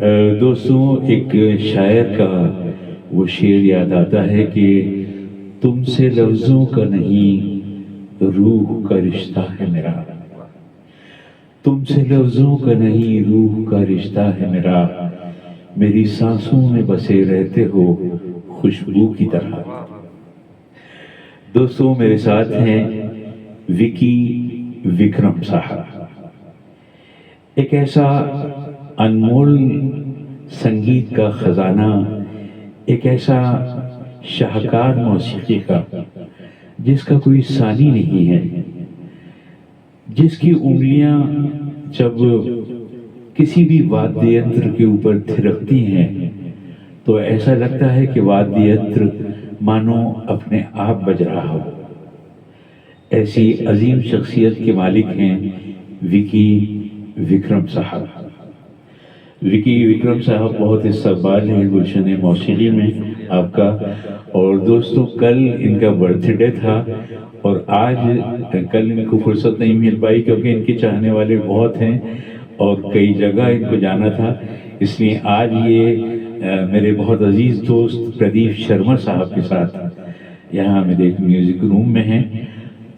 दोस्तों, एक शायर का वो शेर याद आता है कि तुमसे लफ्ज़ों का नहीं रूह का रिश्ता है मेरा। तुमसे लफ्ज़ों का नहीं रूह का रिश्ता है मेरा। मेरी सांसों में बसे रहते हो खुशबू की तरह। दोस्तों, मेरे साथ हैं विकी विक्रम साहब। एक ऐसा अनमोल संगीत का खजाना, एक ऐसा शाहकार मौसीकी का जिसका कोई सानी नहीं है, जिसकी उंगलियां जब किसी भी वाद्य यंत्र के ऊपर थिरकती हैं तो ऐसा लगता है कि वाद्य यंत्र मानो अपने आप बज रहा हो। ऐसी अजीम शख्सियत के मालिक हैं विकी विक्रम साहब। विकी विक्रम साहब बहुत इस्तकबाल है गुलशन मौसीकी में आपका। और दोस्तों, कल इनका बर्थडे था और आज कल इनको फुर्सत नहीं मिल पाई क्योंकि इनके चाहने वाले बहुत हैं और कई जगह इनको जाना था। इसलिए आज ये मेरे बहुत अजीज दोस्त प्रदीप शर्मा साहब के साथ यहाँ मेरे एक म्यूजिक रूम में हैं।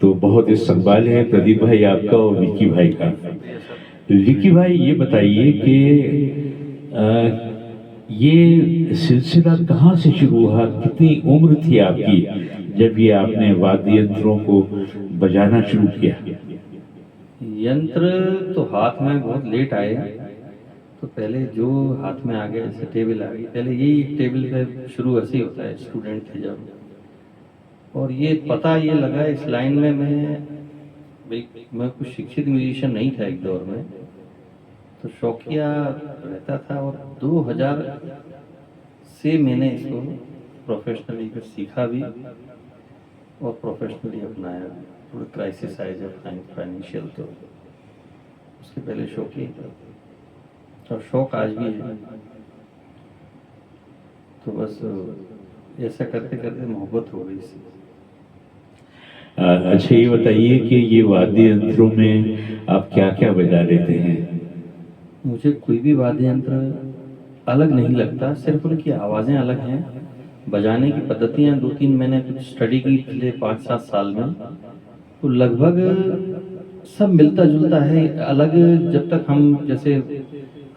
तो बहुत इस्तकबाल है प्रदीप भाई आपका और विकी भाई का। विकी भाई, ये बताइए कि ये सिलसिला कहाँ से शुरू हुआ? कितनी उम्र थी आपकी जब ये आपने वाद्य यंत्रों को बजाना शुरू किया? यंत्र तो हाथ में बहुत लेट आए। तो पहले जो हाथ में आ गया, जैसे टेबल आ गई, पहले यही टेबल पे शुरू ऐसे ही होता है, स्टूडेंट थे जब। और ये पता ये लगा इस लाइन में मैं कुछ शिक्षित म्यूजिशियन नहीं था एक दौर में, तो शौकिया रहता था। और 2000 से मैंने इसको प्रोफेशनली फिर सीखा भी और प्रोफेशनली अपनाया भी। थोड़ा क्राइसिस आए जब फाइनेंशियल, तो उसके पहले शौक ही था और शौक आज भी है। तो बस ऐसा करते करते मोहब्बत हो गई इससे। अच्छा, ये बताइए कि ये वाद्य यंत्रों में आप क्या क्या बजा लेते हैं? मुझे कोई भी वाद्य यंत्र अलग नहीं लगता, सिर्फ उनकी आवाज़ें अलग हैं। बजाने की पद्धतियाँ दो तीन मैंने कुछ स्टडी की पिछले 5-7 साल में, तो लगभग सब मिलता जुलता है। अलग जब तक हम जैसे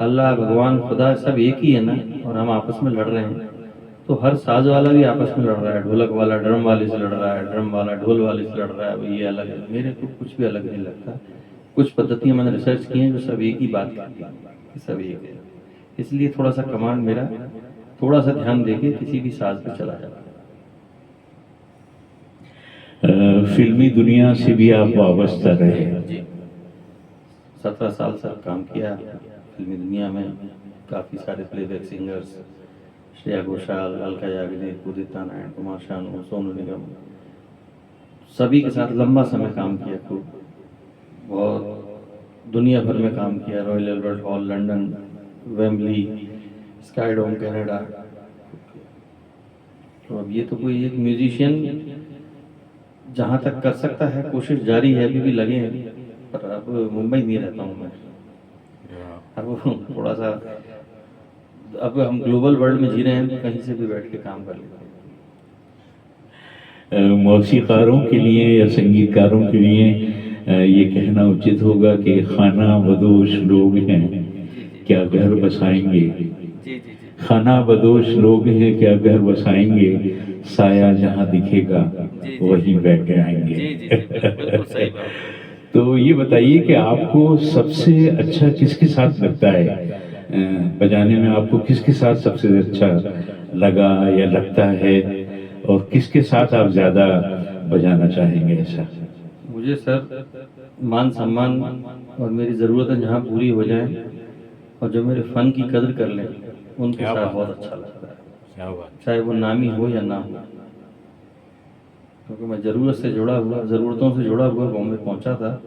अल्लाह भगवान खुदा सब एक ही है ना, और हम आपस में लड़ रहे हैं, तो हर साज वाला भी आपस में लड़ रहा है। ढोलक वाला ड्रम वाले से लड़ रहा है, ड्रम वाला ढोल वाले से लड़ रहा है। ये अलग है, मेरे को कुछ भी अलग नहीं लगता। कुछ पद्धतियाँ मैंने रिसर्च की हैं जो सब एक ही बात करती हैं कि सब एक है। इसलिए थोड़ा सा कमांड मेरा थोड़ा सा ध्यान देके किसी भी साज पे चला जाता है। फिल्मी दुनिया से भी आप वाबस्ता रहे। 17 साल से काम किया फिल्मी दुनिया में। काफ़ी सारे प्लेबैक सिंगर्स, श्रेया घोषाल, अलका याग्निक, उदित नारायण, कुमार शानू, सोनू निगम, सभी के साथ लंबा समय काम किया। खूब बहुत दुनिया भर में काम किया। Royal Albert Hall London, Wembley, SkyDome Canada. तो अब ये तो कोई एक म्यूजिशियन जहाँ तक कर सकता है कोशिश जारी है, अभी भी लगे हैं। पर अब मुंबई नहीं रहता हूँ मैं। अब थोड़ा सा अब हम ग्लोबल वर्ल्ड में जी रहे हैं, तो कहीं से भी बैठ के काम कर लेते हैं। मौसीकारों के लिए या संगीतकारों के लिए ये कहना उचित होगा कि खाना बदोश लोग हैं, क्या घर बसाएंगे। खाना बदोश लोग हैं, क्या घर बसाएंगे। साया जहाँ दिखेगा वहीं बैठ जाएंगे। तो ये बताइए कि आपको सबसे अच्छा किसके साथ लगता है बजाने में? आपको किसके साथ सबसे अच्छा लगा या लगता है, और किसके साथ आप ज्यादा बजाना चाहेंगे? ऐसा मुझे सर मान सम्मान और मेरी ज़रूरतें जहाँ पूरी हो जाएं और जो मेरे फ़न की कदर कर लें, उनके साथ बहुत अच्छा लगता है। क्या बात। चाहे वो नामी हो या ना हो, क्योंकि मैं ज़रूरत से जुड़ा हुआ, ज़रूरतों से जुड़ा हुआ बॉम्बे पहुंचा था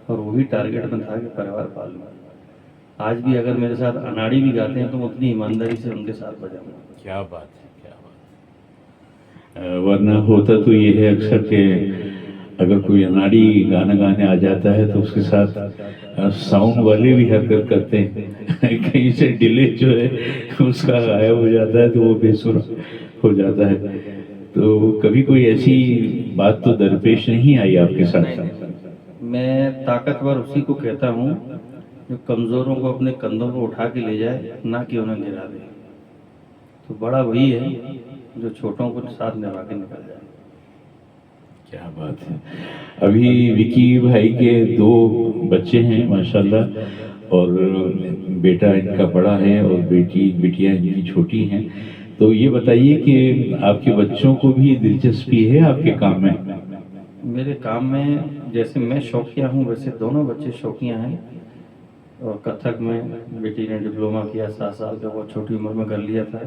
और वही टारगेट में था कि परिवार पाल लूँ। आज भी अगर मेरे साथ अनाड़ी भी गाते हैं तो मैं उतनी ईमानदारी से उनके साथ बजाऊंगा। क्या बात है, क्या बात है। वरना होता तो ये है अक्सर के अगर कोई अनाड़ी गाना गाने आ जाता है तो उसके साथ साउंड वाले भी हरकत करते हैं कहीं से डिले जो है उसका गायब हो जाता है तो वो बेसुरा हो जाता है। तो कभी कोई ऐसी बात तो दरपेश नहीं आई आपके साथ? मैं ताकतवर उसी को कहता हूँ जो कमज़ोरों को अपने कंधों पर उठा के ले जाए, ना कि उन्हें गिरा दे। तो बड़ा वही है जो छोटों को साथ निभा के निकल जाए। क्या बात है। अभी विकी भाई के 2 बच्चे हैं माशाल्लाह, और बेटा इनका बड़ा है और बिटियां इनकी छोटी हैं। तो ये बताइए कि आपके बच्चों को भी दिलचस्पी है आपके काम में? मेरे काम में जैसे मैं शौकिया हूँ, वैसे दोनों बच्चे शौकिया हैं। और कथक में बेटी ने डिप्लोमा किया 7 साल का, बहुत छोटी उम्र में कर लिया था।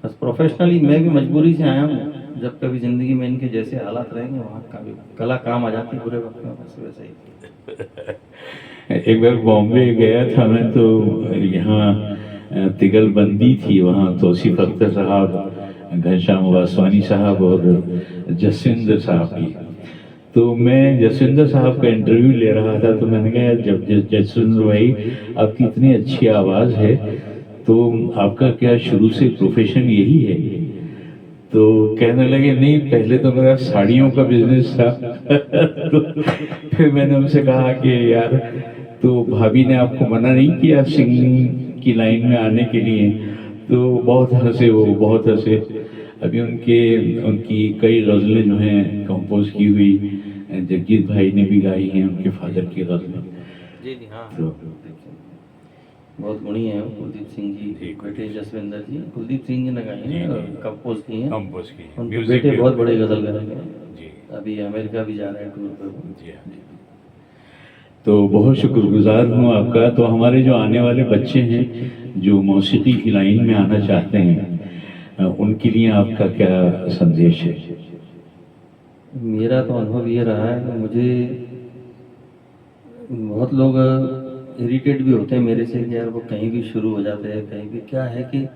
बस प्रोफेशनली मैं भी मजबूरी से आया हूँ, जब कभी ज़िंदगी में इनके जैसे हालात रहेंगे वहाँ का भी कला काम आ जाती है बुरे वक्त में, बस वैसे ही। एक बार बॉम्बे गया था मैं, तो यहाँ तिगलबंदी थी, वहाँ तौसीफ अख्तर साहब, घनश्याम वासवानी साहब और जसविंदर साहब की। तो मैं जसविंदर साहब का इंटरव्यू ले रहा था, तो मैंने कहा यार जब जसविंदर भाई आपकी इतनी अच्छी आवाज़ है तो आपका क्या शुरू से प्रोफेशन यही है? तो कहने लगे नहीं, पहले तो मेरा साड़ियों का बिजनेस था तो फिर मैंने उनसे कहा कि यार, तो भाभी ने आपको मना नहीं किया सिंगिंग की लाइन में आने के लिए? तो बहुत हंसे, वो बहुत हंसे। अभी उनकी कई गज़लें जो हैं कंपोज की हुई जगजीत भाई ने भी गाई हैं, उनके फादर की गज़लें। जी जी हाँ, तो बहुत गुणी है वो कुलदीप सिंह जी, बेटे जसविंदर जी कुलदीप सिंह जी ने गाई जी, हैं और जी। कंपोज की हैं। कंपोज की हैं। उनके म्यूजिक बेटे भी बहुत बड़े गज़ल गायक हैं, जी, अभी अमेरिका भी जा रहे हैं टूर पे वो। जी हाँ, जी। तो बहुत शुक्रगुजार हूँ आपका। तो हमारे जो आने वाले बच्चे हैं जो मौसीकी की लाइन में आना चाहते हैं, उनके लिए आपका क्या संदेश है? मेरा तो अनुभव ये रहा है कि मुझे बहुत लोग इरिटेट भी होते हैं मेरे से कि यार वो कहीं भी शुरू हो जाते हैं, कहीं भी। क्या है कि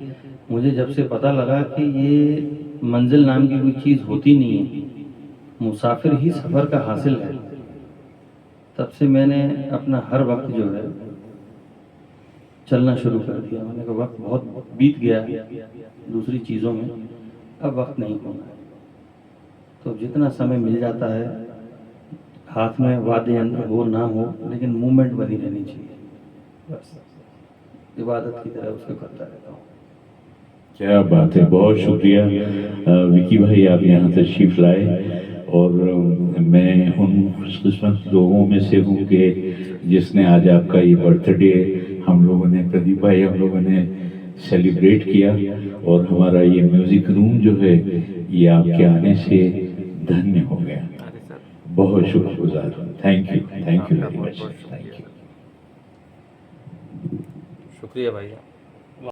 मुझे जब से पता लगा कि ये मंजिल नाम की कोई चीज़ होती नहीं है, मुसाफिर ही सफ़र का हासिल है, तब से मैंने अपना हर वक्त जो है चलना शुरू कर दिया। मैंने कहा वक्त बहुत बीत गया है दूसरी चीज़ों में, अब वक्त नहीं होना है। तो जितना समय मिल जाता है, हाथ में वाद्य यंत्र हो ना हो, लेकिन मूवमेंट बनी रहनी चाहिए, बस इबादत की तरह उसको करता रहता हूँ। क्या बात है, बहुत शुक्रिया विकी भाई, आप यहाँ तशरीफ़ लाए। और मैं उन खुशकिस्मत लोगों में से हूँ कि जिसने आज आपका ये बर्थडे हम लोगों ने, प्रदीप भाई, हम लोगों ने सेलिब्रेट किया। और हमारा ये म्यूज़िक रूम जो है ये आपके आने से धन्य हो गया। बहुत शुक्रगुजार हूँ। Thank you very much. Thank you. शुक्रिया भाई।